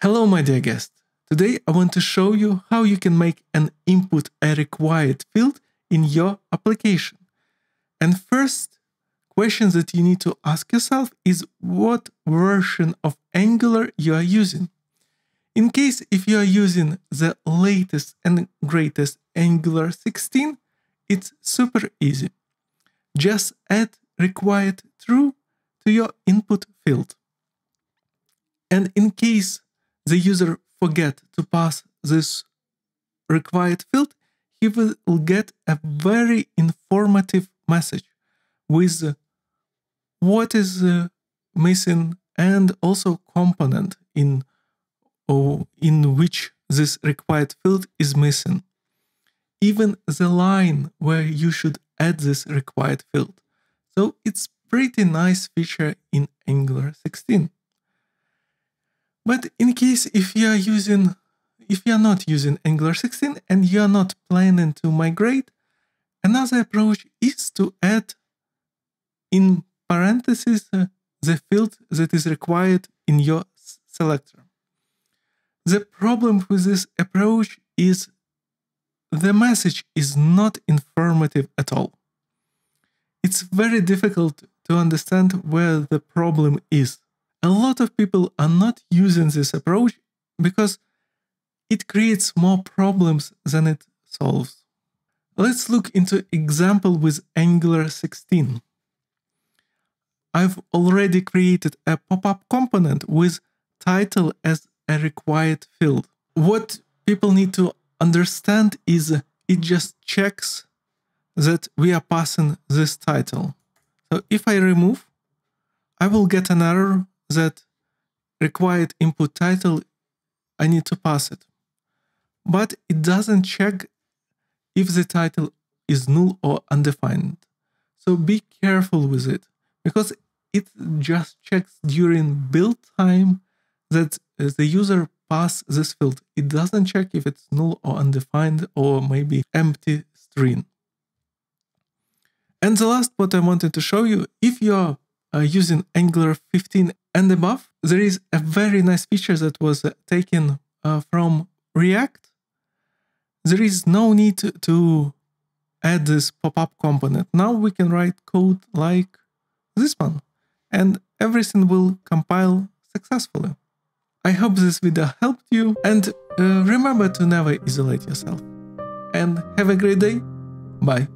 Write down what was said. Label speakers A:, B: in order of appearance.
A: Hello my dear guest. Today I want to show you how you can make an input a required field in your application. And first question that you need to ask yourself is what version of Angular you are using. In case if you are using the latest and greatest Angular 16, it's super easy. Just add required true to your input field. And in case the user forget to pass this required field, he will get a very informative message with what is missing and also component in which this required field is missing. Even the line where you should add this required field. So it's pretty nice feature in Angular 16. But in case if you are not using Angular 16 and you are not planning to migrate, another approach is to add in parentheses the field that is required in your selector. The problem with this approach is the message is not informative at all. It's very difficult to understand where the problem is. A lot of people are not using this approach because it creates more problems than it solves. Let's look into example with Angular 16. I've already created a pop-up component with title as a required field. What people need to understand is it just checks that we are passing this title. So if I remove, I will get an error that required input title, I need to pass it. But it doesn't check if the title is null or undefined. So be careful with it, because it just checks during build time that the user pass this field. It doesn't check if it's null or undefined or maybe empty string. And the last what I wanted to show you, if you are using Angular 15 and above, there is a very nice feature that was taken from React. There is no need to add this pop-up component. Now we can write code like this one, and everything will compile successfully. I hope this video helped you, and remember to never isolate yourself. And have a great day. Bye.